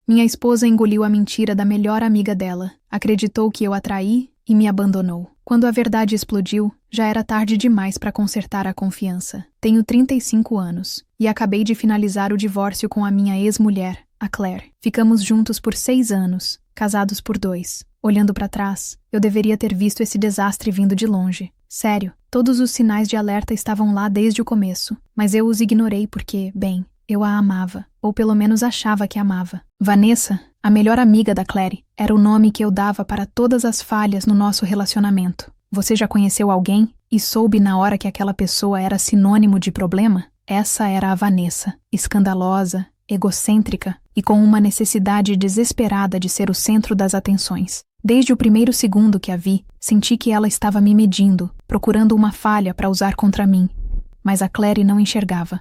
Minha esposa engoliu a mentira da melhor amiga dela, acreditou que eu a traí e me abandonou. Quando a verdade explodiu, já era tarde demais para consertar a confiança. Tenho 35 anos e acabei de finalizar o divórcio com a minha ex-mulher, a Claire. Ficamos juntos por 6 anos, casados por 2. Olhando para trás, eu deveria ter visto esse desastre vindo de longe. Sério, todos os sinais de alerta estavam lá desde o começo, mas eu os ignorei porque, bem, eu a amava, ou pelo menos achava que amava. Vanessa, a melhor amiga da Claire, era o nome que eu dava para todas as falhas no nosso relacionamento. Você já conheceu alguém e soube na hora que aquela pessoa era sinônimo de problema? Essa era a Vanessa, escandalosa, egocêntrica e com uma necessidade desesperada de ser o centro das atenções. Desde o primeiro segundo que a vi, senti que ela estava me medindo, procurando uma falha para usar contra mim. Mas a Claire não enxergava.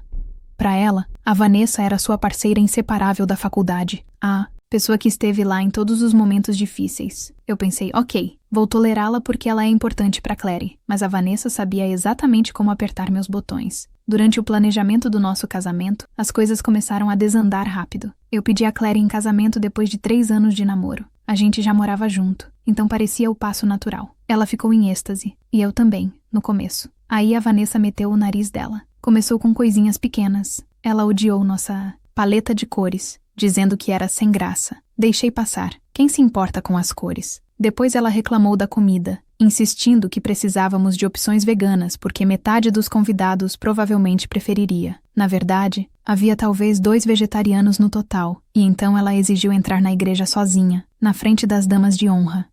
Para ela, a Vanessa era sua parceira inseparável da faculdade. A pessoa que esteve lá em todos os momentos difíceis. Eu pensei, ok, vou tolerá-la porque ela é importante para Claire, mas a Vanessa sabia exatamente como apertar meus botões. Durante o planejamento do nosso casamento, as coisas começaram a desandar rápido. Eu pedi a Claire em casamento depois de 3 anos de namoro. A gente já morava junto, então parecia o passo natural. Ela ficou em êxtase, e eu também, no começo. Aí a Vanessa meteu o nariz dela. Começou com coisinhas pequenas. Ela odiou nossa paleta de cores, dizendo que era sem graça. Deixei passar. Quem se importa com as cores? Depois ela reclamou da comida, insistindo que precisávamos de opções veganas porque metade dos convidados provavelmente preferiria. Na verdade, havia talvez 2 vegetarianos no total, e então ela exigiu entrar na igreja sozinha, na frente das damas de honra.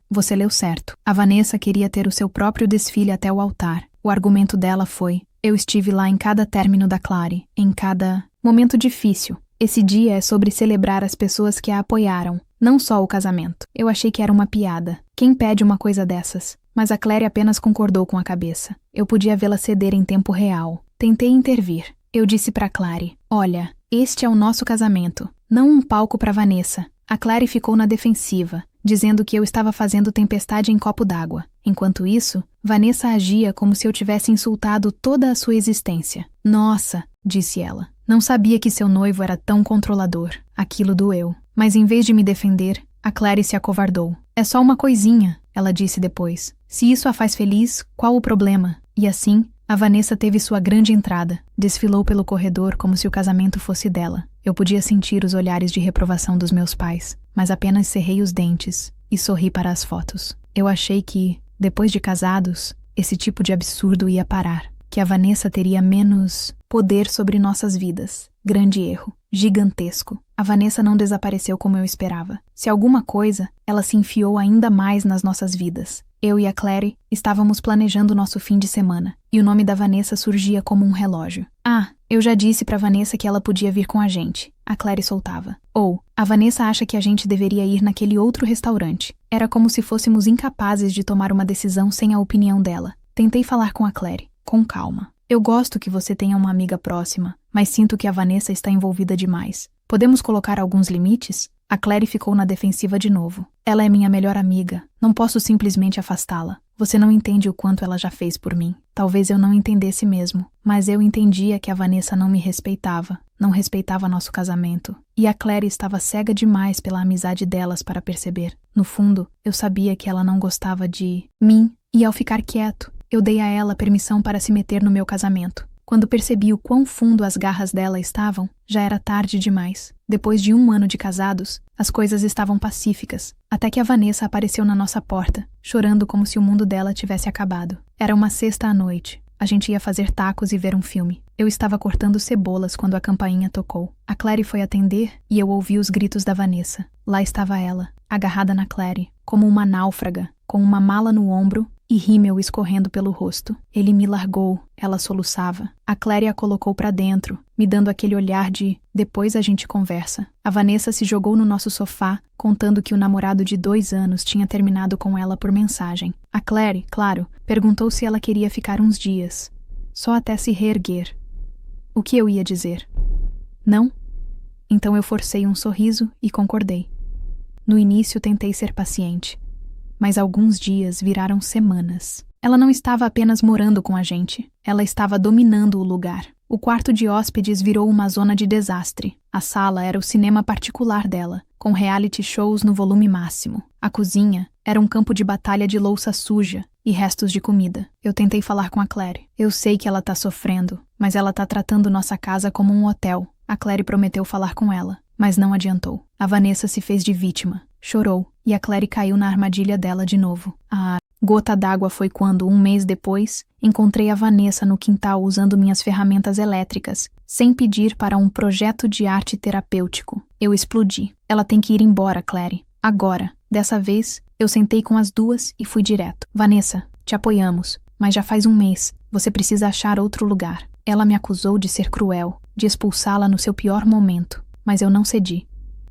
Você leu certo. A Vanessa queria ter o seu próprio desfile até o altar. O argumento dela foi: eu estive lá em cada término da Claire, em cada momento difícil. Esse dia é sobre celebrar as pessoas que a apoiaram, não só o casamento. Eu achei que era uma piada. Quem pede uma coisa dessas? Mas a Claire apenas concordou com a cabeça. Eu podia vê-la ceder em tempo real. Tentei intervir. Eu disse para Claire: olha, este é o nosso casamento, não um palco para Vanessa. A Claire ficou na defensiva, dizendo que eu estava fazendo tempestade em copo d'água. Enquanto isso, Vanessa agia como se eu tivesse insultado toda a sua existência. Nossa, disse ela, não sabia que seu noivo era tão controlador. Aquilo doeu. Mas em vez de me defender, a Claire se acovardou. É só uma coisinha, ela disse depois. Se isso a faz feliz, qual o problema? E assim, a Vanessa teve sua grande entrada. Desfilou pelo corredor como se o casamento fosse dela. Eu podia sentir os olhares de reprovação dos meus pais, mas apenas cerrei os dentes e sorri para as fotos. Eu achei que, depois de casados, esse tipo de absurdo ia parar, que a Vanessa teria menos poder sobre nossas vidas. Grande erro. Gigantesco. A Vanessa não desapareceu como eu esperava. Se alguma coisa, ela se enfiou ainda mais nas nossas vidas. Eu e a Claire estávamos planejando nosso fim de semana, e o nome da Vanessa surgia como um relógio. Eu já disse pra Vanessa que ela podia vir com a gente. A Claire soltava. A Vanessa acha que a gente deveria ir naquele outro restaurante. Era como se fôssemos incapazes de tomar uma decisão sem a opinião dela. Tentei falar com a Claire, com calma. Eu gosto que você tenha uma amiga próxima, mas sinto que a Vanessa está envolvida demais. Podemos colocar alguns limites? A Claire ficou na defensiva de novo. Ela é minha melhor amiga. Não posso simplesmente afastá-la. Você não entende o quanto ela já fez por mim. Talvez eu não entendesse mesmo, mas eu entendia que a Vanessa não me respeitava. Não respeitava nosso casamento. E a Claire estava cega demais pela amizade delas para perceber. No fundo, eu sabia que ela não gostava de mim. E ao ficar quieto, eu dei a ela permissão para se meter no meu casamento. Quando percebi o quão fundo as garras dela estavam, já era tarde demais. Depois de 1 ano de casados, as coisas estavam pacíficas, até que a Vanessa apareceu na nossa porta, chorando como se o mundo dela tivesse acabado. Era uma sexta à noite. A gente ia fazer tacos e ver um filme. Eu estava cortando cebolas quando a campainha tocou. A Claire foi atender e eu ouvi os gritos da Vanessa. Lá estava ela, agarrada na Claire, como uma náufraga, com uma mala no ombro e rímel escorrendo pelo rosto. Ele me largou, ela soluçava. A Claire a colocou pra dentro, me dando aquele olhar de depois a gente conversa. A Vanessa se jogou no nosso sofá, contando que o namorado de 2 anos tinha terminado com ela por mensagem. A Claire, claro, perguntou se ela queria ficar uns dias, só até se reerguer. O que eu ia dizer? Não? Então eu forcei um sorriso e concordei. No início tentei ser paciente, mas alguns dias viraram semanas. Ela não estava apenas morando com a gente, ela estava dominando o lugar. O quarto de hóspedes virou uma zona de desastre. A sala era o cinema particular dela, com reality shows no volume máximo. A cozinha era um campo de batalha de louça suja e restos de comida. Eu tentei falar com a Claire. Eu sei que ela tá sofrendo, mas ela tá tratando nossa casa como um hotel. A Claire prometeu falar com ela, mas não adiantou. A Vanessa se fez de vítima, chorou, e a Claire caiu na armadilha dela de novo. A gota d'água foi quando, um mês depois, encontrei a Vanessa no quintal usando minhas ferramentas elétricas, sem pedir, para um projeto de arte terapêutico. Eu explodi. Ela tem que ir embora, Claire. Agora. Dessa vez, eu sentei com as duas e fui direto. Vanessa, te apoiamos, mas já faz um mês. Você precisa achar outro lugar. Ela me acusou de ser cruel, de expulsá-la no seu pior momento, mas eu não cedi.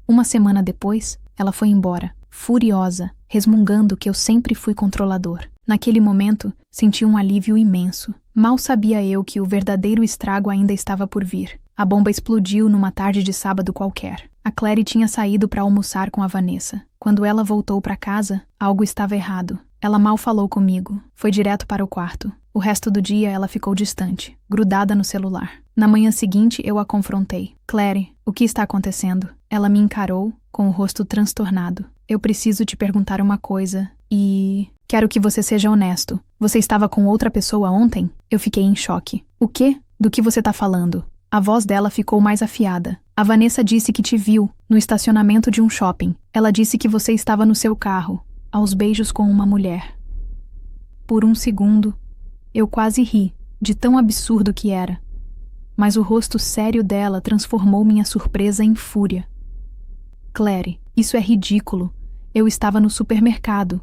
Uma semana depois, ela foi embora, furiosa, resmungando que eu sempre fui controlador. Naquele momento, senti um alívio imenso. Mal sabia eu que o verdadeiro estrago ainda estava por vir. A bomba explodiu numa tarde de sábado qualquer. A Claire tinha saído para almoçar com a Vanessa. Quando ela voltou para casa, algo estava errado. Ela mal falou comigo. Foi direto para o quarto. O resto do dia ela ficou distante, grudada no celular. Na manhã seguinte, eu a confrontei. Claire, o que está acontecendo? Ela me encarou, com o rosto transtornado. Eu preciso te perguntar uma coisa e... Quero que você seja honesto. Você estava com outra pessoa ontem? Eu fiquei em choque. O quê? Do que você está falando? A voz dela ficou mais afiada. A Vanessa disse que te viu, no estacionamento de um shopping. Ela disse que você estava no seu carro, aos beijos com uma mulher. Por um segundo, eu quase ri, de tão absurdo que era. Mas o rosto sério dela transformou minha surpresa em fúria. Claire, isso é ridículo. Eu estava no supermercado.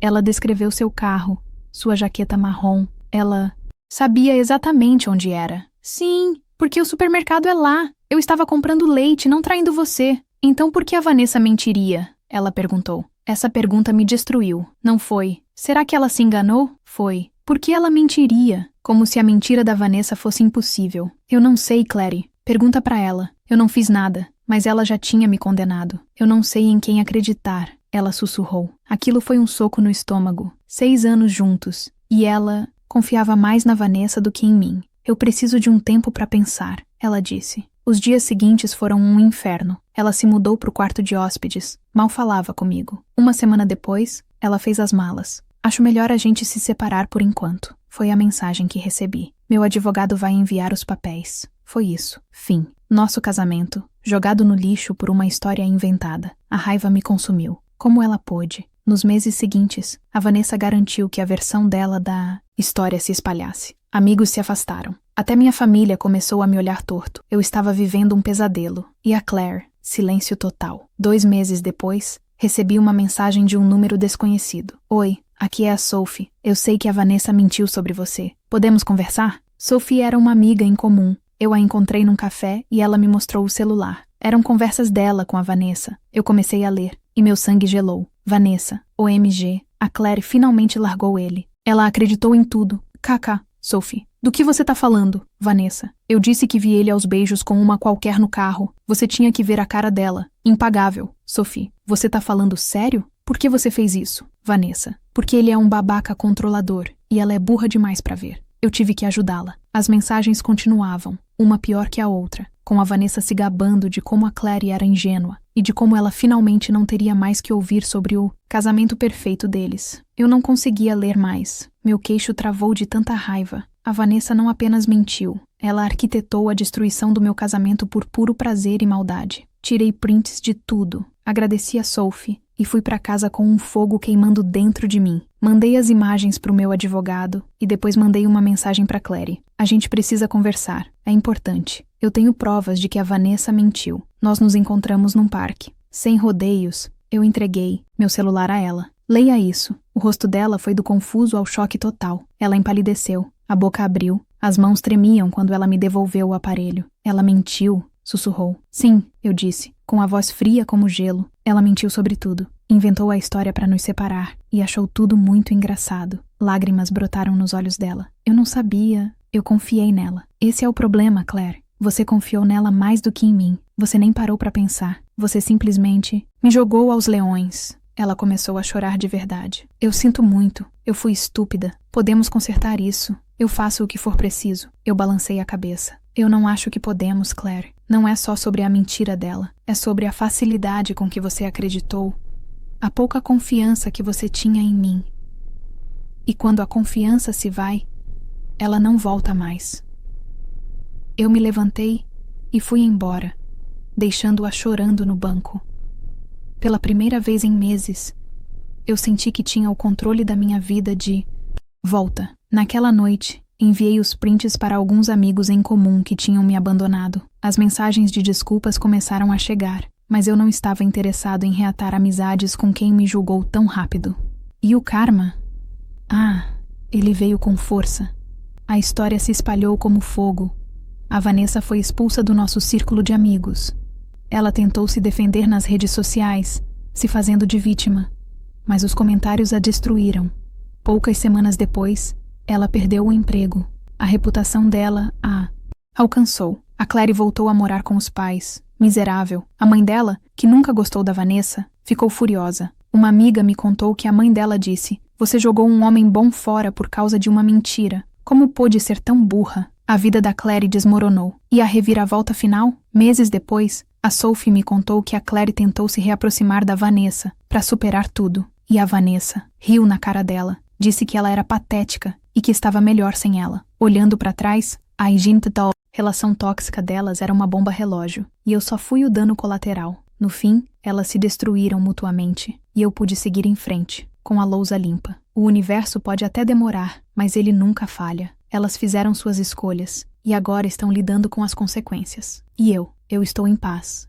Ela descreveu seu carro, sua jaqueta marrom. Ela sabia exatamente onde era. Sim, porque o supermercado é lá. Eu estava comprando leite, não traindo você. Então por que a Vanessa mentiria? Ela perguntou. Essa pergunta me destruiu. Não foi. Será que ela se enganou? Foi. Por que ela mentiria? Como se a mentira da Vanessa fosse impossível. Eu não sei, Claire. Pergunta pra ela. Eu não fiz nada, mas ela já tinha me condenado. Eu não sei em quem acreditar. Ela sussurrou. Aquilo foi um soco no estômago. 6 anos juntos. E ela confiava mais na Vanessa do que em mim. Eu preciso de um tempo para pensar, ela disse. Os dias seguintes foram um inferno. Ela se mudou para o quarto de hóspedes. Mal falava comigo. Uma semana depois, ela fez as malas. Acho melhor a gente se separar por enquanto. Foi a mensagem que recebi. Meu advogado vai enviar os papéis. Foi isso. Fim. Nosso casamento, jogado no lixo por uma história inventada. A raiva me consumiu. Como ela pôde? Nos meses seguintes, a Vanessa garantiu que a versão dela da história se espalhasse. Amigos se afastaram. Até minha família começou a me olhar torto. Eu estava vivendo um pesadelo. E a Claire? Silêncio total. 2 meses depois, recebi uma mensagem de um número desconhecido. Oi, aqui é a Sophie. Eu sei que a Vanessa mentiu sobre você. Podemos conversar? Sophie era uma amiga em comum. Eu a encontrei num café e ela me mostrou o celular. Eram conversas dela com a Vanessa. Eu comecei a ler. E meu sangue gelou. Vanessa, OMG, a Claire finalmente largou ele. Ela acreditou em tudo. KK, Sophie. Do que você tá falando, Vanessa? Eu disse que vi ele aos beijos com uma qualquer no carro. Você tinha que ver a cara dela. Impagável. Sophie, você tá falando sério? Por que você fez isso? Vanessa, porque ele é um babaca controlador e ela é burra demais pra ver. Eu tive que ajudá-la. As mensagens continuavam, uma pior que a outra, com a Vanessa se gabando de como a Claire era ingênua e de como ela finalmente não teria mais que ouvir sobre o casamento perfeito deles. Eu não conseguia ler mais. Meu queixo travou de tanta raiva. A Vanessa não apenas mentiu, ela arquitetou a destruição do meu casamento por puro prazer e maldade. Tirei prints de tudo, agradeci a Sophie e fui para casa com um fogo queimando dentro de mim. Mandei as imagens pro meu advogado e depois mandei uma mensagem para Claire. A gente precisa conversar, é importante. Eu tenho provas de que a Vanessa mentiu. Nós nos encontramos num parque. Sem rodeios, eu entreguei meu celular a ela. Leia isso. O rosto dela foi do confuso ao choque total. Ela empalideceu. A boca abriu. As mãos tremiam quando ela me devolveu o aparelho. Ela mentiu, sussurrou. Sim, eu disse, com a voz fria como gelo. Ela mentiu sobre tudo. Inventou a história para nos separar e achou tudo muito engraçado. Lágrimas brotaram nos olhos dela. Eu não sabia. Eu confiei nela. Esse é o problema, Claire. Você confiou nela mais do que em mim. Você nem parou para pensar. Você simplesmente me jogou aos leões. Ela começou a chorar de verdade. Eu sinto muito. Eu fui estúpida. Podemos consertar isso. Eu faço o que for preciso. Eu balancei a cabeça. Eu não acho que podemos, Claire. Não é só sobre a mentira dela. É sobre a facilidade com que você acreditou. A pouca confiança que você tinha em mim. E quando a confiança se vai, ela não volta mais. Eu me levantei e fui embora, deixando-a chorando no banco. Pela primeira vez em meses, eu senti que tinha o controle da minha vida de volta. Naquela noite, enviei os prints para alguns amigos em comum que tinham me abandonado. As mensagens de desculpas começaram a chegar, mas eu não estava interessado em reatar amizades com quem me julgou tão rápido. E o karma? Ele veio com força. A história se espalhou como fogo. A Vanessa foi expulsa do nosso círculo de amigos. Ela tentou se defender nas redes sociais, se fazendo de vítima, mas os comentários a destruíram. Poucas semanas depois, ela perdeu o emprego. A reputação dela a alcançou. A Claire voltou a morar com os pais. Miserável. A mãe dela, que nunca gostou da Vanessa, ficou furiosa. Uma amiga me contou que a mãe dela disse: "Você jogou um homem bom fora por causa de uma mentira. Como pôde ser tão burra?" A vida da Claire desmoronou. E a reviravolta final? Meses depois, a Sophie me contou que a Claire tentou se reaproximar da Vanessa para superar tudo. E a Vanessa riu na cara dela. Disse que ela era patética e que estava melhor sem ela. Olhando para trás, a relação tóxica delas era uma bomba relógio. E eu só fui o dano colateral. No fim, elas se destruíram mutuamente. E eu pude seguir em frente, com a lousa limpa. O universo pode até demorar, mas ele nunca falha. Elas fizeram suas escolhas, e agora estão lidando com as consequências. E eu estou em paz.